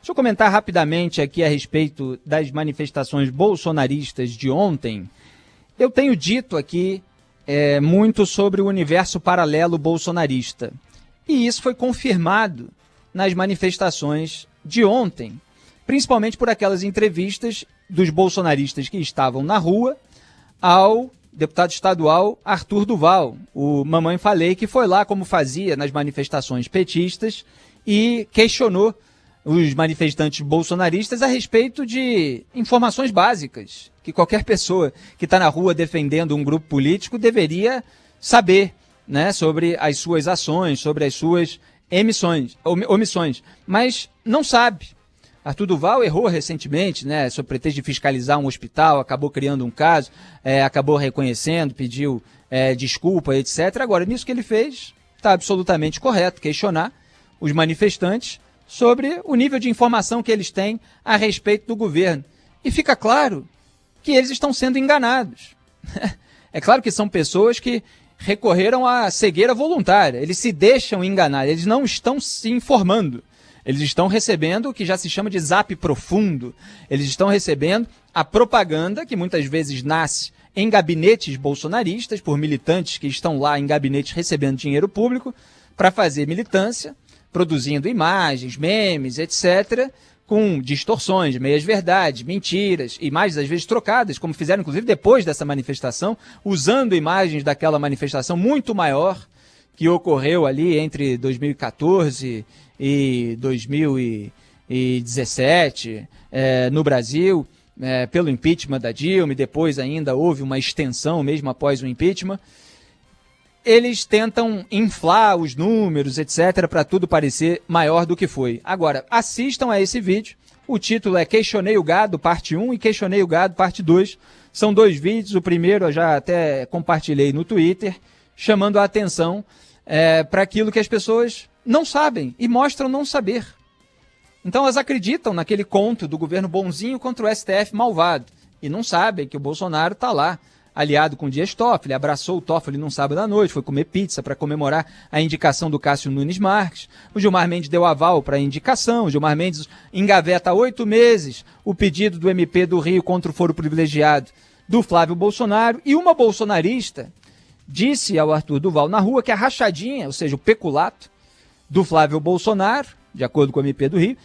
Deixa eu comentar rapidamente aqui a respeito das manifestações bolsonaristas de ontem. Eu tenho dito aqui muito sobre o universo paralelo bolsonarista. E isso foi confirmado nas manifestações de ontem, principalmente por aquelas entrevistas dos bolsonaristas que estavam na rua ao deputado estadual Arthur Duval, o Mamãe Falei, que foi lá como fazia nas manifestações petistas e questionou os manifestantes bolsonaristas a respeito de informações básicas que qualquer pessoa que está na rua defendendo um grupo político deveria saber, né, sobre as suas ações, sobre as suas omissões, mas não sabe. Arthur Duval errou recentemente, né, sob pretexto de fiscalizar um hospital, acabou criando um caso, acabou reconhecendo, pediu desculpa, etc. Agora, nisso que ele fez, está absolutamente correto questionar os manifestantes sobre o nível de informação que eles têm a respeito do governo. E fica claro que eles estão sendo enganados. É claro que são pessoas que recorreram à cegueira voluntária, eles se deixam enganar, eles não estão se informando. Eles estão recebendo o que já se chama de zap profundo. Eles estão recebendo a propaganda que muitas vezes nasce em gabinetes bolsonaristas, por militantes que estão lá em gabinetes recebendo dinheiro público para fazer militância, produzindo imagens, memes, etc., com distorções, meias-verdades, mentiras, imagens às vezes trocadas, como fizeram inclusive depois dessa manifestação, usando imagens daquela manifestação muito maior que ocorreu ali entre 2014 e 2017 no Brasil, pelo impeachment da Dilma, e depois ainda houve uma extensão mesmo após o impeachment. Eles tentam inflar os números, etc., para tudo parecer maior do que foi. Agora, assistam a esse vídeo. O título é Questionei o Gado, parte 1, e Questionei o Gado, parte 2. São 2 vídeos. O primeiro eu já até compartilhei no Twitter, chamando a atenção para aquilo que as pessoas não sabem e mostram não saber. Então elas acreditam naquele conto do governo bonzinho contra o STF malvado e não sabem que o Bolsonaro está lá, aliado com o Dias Toffoli, abraçou o Toffoli num sábado à noite, foi comer pizza para comemorar a indicação do Cássio Nunes Marques. O Gilmar Mendes deu aval para a indicação, o Gilmar Mendes engaveta há 8 meses o pedido do MP do Rio contra o foro privilegiado do Flávio Bolsonaro, e uma bolsonarista disse ao Arthur Duval na rua que a rachadinha, ou seja, o peculato do Flávio Bolsonaro, de acordo com o MP do Rio,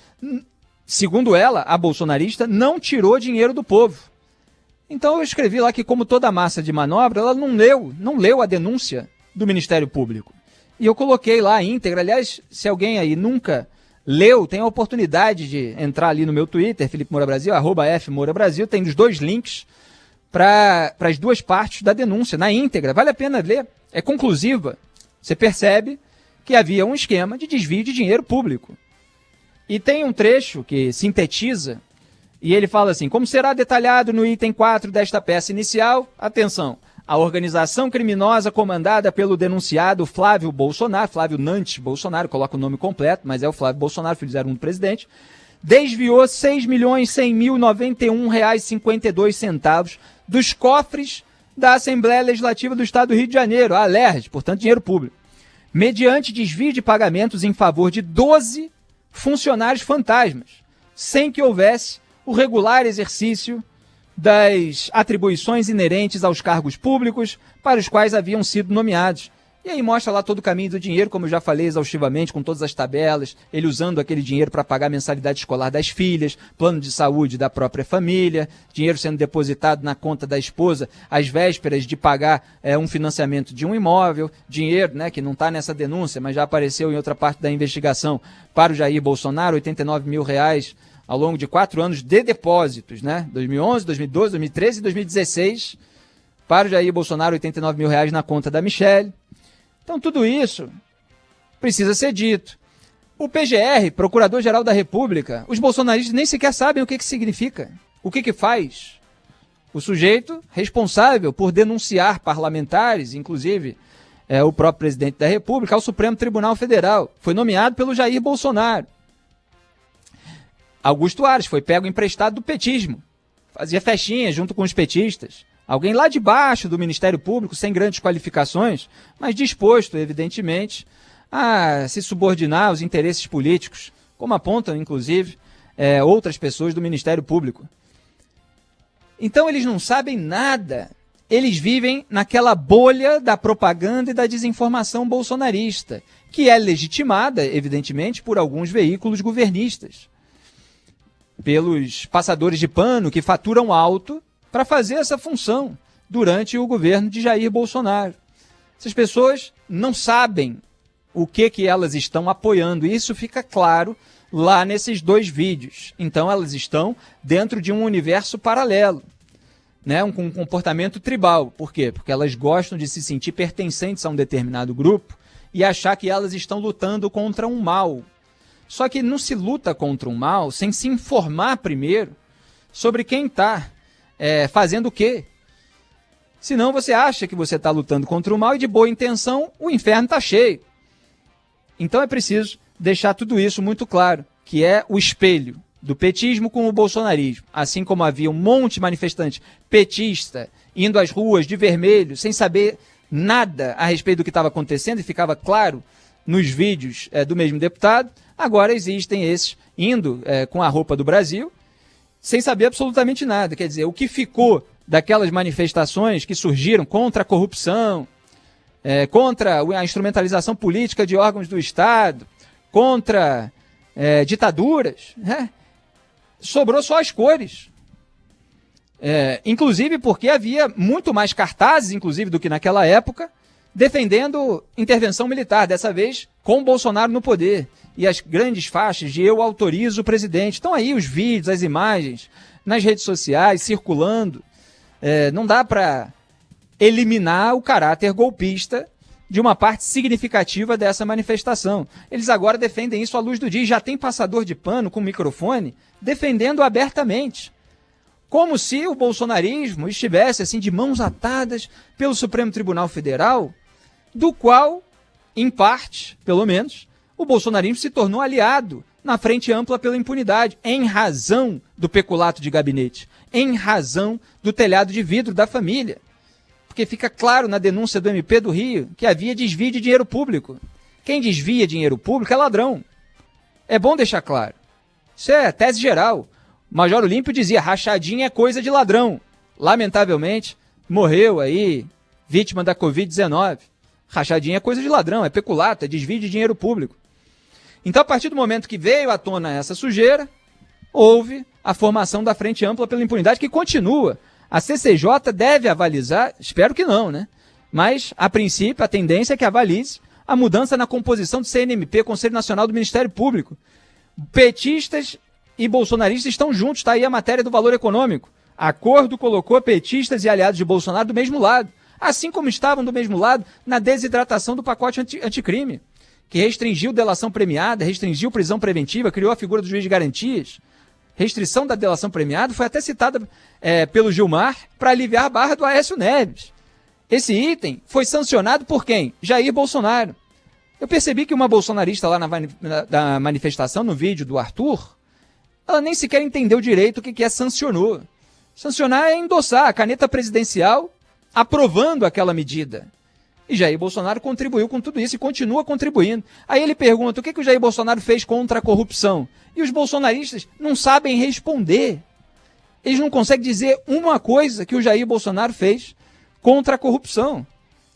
segundo ela, a bolsonarista, não tirou dinheiro do povo. Então eu escrevi lá que, como toda massa de manobra, ela não leu a denúncia do Ministério Público. E eu coloquei lá a íntegra. Aliás, se alguém aí nunca leu, tem a oportunidade de entrar ali no meu Twitter, Felipe Moura Brasil, @FMouraBrasil, tem os 2 links para as 2 partes da denúncia, na íntegra. Vale a pena ler, é conclusiva. Você percebe que havia um esquema de desvio de dinheiro público. E tem um trecho que sintetiza, e ele fala assim: como será detalhado no item 4 desta peça inicial, atenção, a organização criminosa comandada pelo denunciado Flávio Bolsonaro, Flávio Nantes Bolsonaro, coloca o nome completo, mas é o Flávio Bolsonaro, filho 01 do presidente, desviou R$ 6.100.091,52 dos cofres da Assembleia Legislativa do Estado do Rio de Janeiro, a ALERJ, portanto dinheiro público, mediante desvio de pagamentos em favor de 12 funcionários fantasmas, sem que houvesse o regular exercício das atribuições inerentes aos cargos públicos para os quais haviam sido nomeados. E aí mostra lá todo o caminho do dinheiro, como eu já falei exaustivamente, com todas as tabelas, ele usando aquele dinheiro para pagar a mensalidade escolar das filhas, plano de saúde da própria família, dinheiro sendo depositado na conta da esposa às vésperas de pagar um financiamento de um imóvel, dinheiro, né, que não está nessa denúncia, mas já apareceu em outra parte da investigação, para o Jair Bolsonaro, R$89 mil ao longo de 4 anos de depósitos, né? 2011, 2012, 2013 e 2016, para o Jair Bolsonaro, R$89 mil na conta da Michelle. Então tudo isso precisa ser dito. O PGR, Procurador-Geral da República, os bolsonaristas nem sequer sabem o que significa, o que faz. O sujeito responsável por denunciar parlamentares, inclusive o próprio presidente da República, ao Supremo Tribunal Federal, foi nomeado pelo Jair Bolsonaro. Augusto Aras foi pego emprestado do petismo, fazia festinha junto com os petistas. Alguém lá de baixo do Ministério Público, sem grandes qualificações, mas disposto, evidentemente, a se subordinar aos interesses políticos, como apontam, inclusive, outras pessoas do Ministério Público. Então eles não sabem nada. Eles vivem naquela bolha da propaganda e da desinformação bolsonarista, que é legitimada, evidentemente, por alguns veículos governistas, pelos passadores de pano que faturam alto para fazer essa função durante o governo de Jair Bolsonaro. Essas pessoas não sabem o que elas estão apoiando, e isso fica claro lá nesses 2 vídeos. Então elas estão dentro de um universo paralelo, né, com um comportamento tribal. Por quê? Porque elas gostam de se sentir pertencentes a um determinado grupo e achar que elas estão lutando contra um mal. Só que não se luta contra um mal sem se informar primeiro sobre quem está fazendo o quê. Senão você acha que você está lutando contra o mal e de boa intenção o inferno está cheio. Então é preciso deixar tudo isso muito claro, que é o espelho do petismo com o bolsonarismo. Assim como havia um monte de manifestante petista indo às ruas de vermelho, sem saber nada a respeito do que estava acontecendo, e ficava claro nos vídeos do mesmo deputado, agora existem esses indo com a roupa do Brasil, sem saber absolutamente nada. Quer dizer, o que ficou daquelas manifestações que surgiram contra a corrupção, contra a instrumentalização política de órgãos do Estado, contra ditaduras, né? Sobrou só as cores. Inclusive porque havia muito mais cartazes, inclusive, do que naquela época, defendendo intervenção militar, dessa vez com Bolsonaro no poder. E as grandes faixas de "eu autorizo o presidente". Estão aí os vídeos, as imagens, nas redes sociais, circulando. Não dá para eliminar o caráter golpista de uma parte significativa dessa manifestação. Eles agora defendem isso à luz do dia, e já tem passador de pano com microfone defendendo abertamente, como se o bolsonarismo estivesse assim de mãos atadas pelo Supremo Tribunal Federal, do qual, em parte, pelo menos, o bolsonarismo se tornou aliado na Frente Ampla pela Impunidade, em razão do peculato de gabinete, em razão do telhado de vidro da família. Porque fica claro na denúncia do MP do Rio que havia desvio de dinheiro público. Quem desvia dinheiro público é ladrão. É bom deixar claro. Isso é tese geral. O Major Olímpio dizia: rachadinha é coisa de ladrão. Lamentavelmente, morreu aí, vítima da Covid-19. Rachadinha é coisa de ladrão, é peculato, é desvio de dinheiro público. Então, a partir do momento que veio à tona essa sujeira, houve a formação da Frente Ampla pela Impunidade, que continua. A CCJ deve avalizar, espero que não, né? Mas, a princípio, a tendência é que avalize a mudança na composição do CNMP, Conselho Nacional do Ministério Público. Petistas e bolsonaristas estão juntos, está aí a matéria do Valor Econômico. Acordo colocou petistas e aliados de Bolsonaro do mesmo lado, assim como estavam do mesmo lado na desidratação do pacote anticrime, que restringiu delação premiada, restringiu prisão preventiva, criou a figura do juiz de garantias. Restrição da delação premiada foi até citada pelo Gilmar para aliviar a barra do Aécio Neves. Esse item foi sancionado por quem? Jair Bolsonaro. Eu percebi que uma bolsonarista lá na manifestação, no vídeo do Arthur, ela nem sequer entendeu direito o que é sancionou. Sancionar é endossar a caneta presidencial aprovando aquela medida. E Jair Bolsonaro contribuiu com tudo isso e continua contribuindo. Aí ele pergunta: o que o Jair Bolsonaro fez contra a corrupção? E os bolsonaristas não sabem responder. Eles não conseguem dizer uma coisa que o Jair Bolsonaro fez contra a corrupção.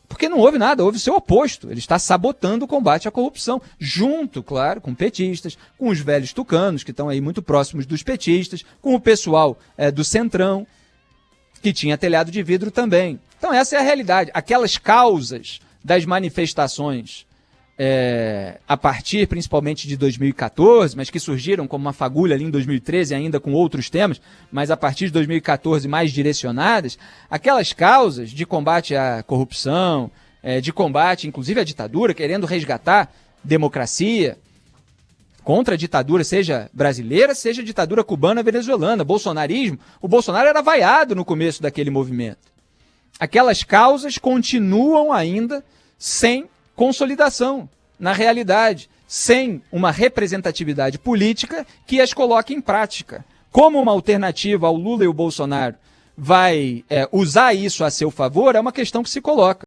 Porque não houve nada, houve o seu oposto. Ele está sabotando o combate à corrupção, junto, claro, com petistas, com os velhos tucanos, que estão aí muito próximos dos petistas, com o pessoal do Centrão, que tinha telhado de vidro também. Então essa é a realidade. Aquelas causas das manifestações, a partir principalmente de 2014, mas que surgiram como uma fagulha ali em 2013, ainda com outros temas, mas a partir de 2014 mais direcionadas, aquelas causas de combate à corrupção, de combate inclusive à ditadura, querendo resgatar democracia, contra a ditadura, seja brasileira, seja ditadura cubana, venezuelana, bolsonarismo. O Bolsonaro era vaiado no começo daquele movimento. Aquelas causas continuam ainda sem consolidação na realidade, sem uma representatividade política que as coloque em prática. Como uma alternativa ao Lula e o Bolsonaro vai usar isso a seu favor, é uma questão que se coloca.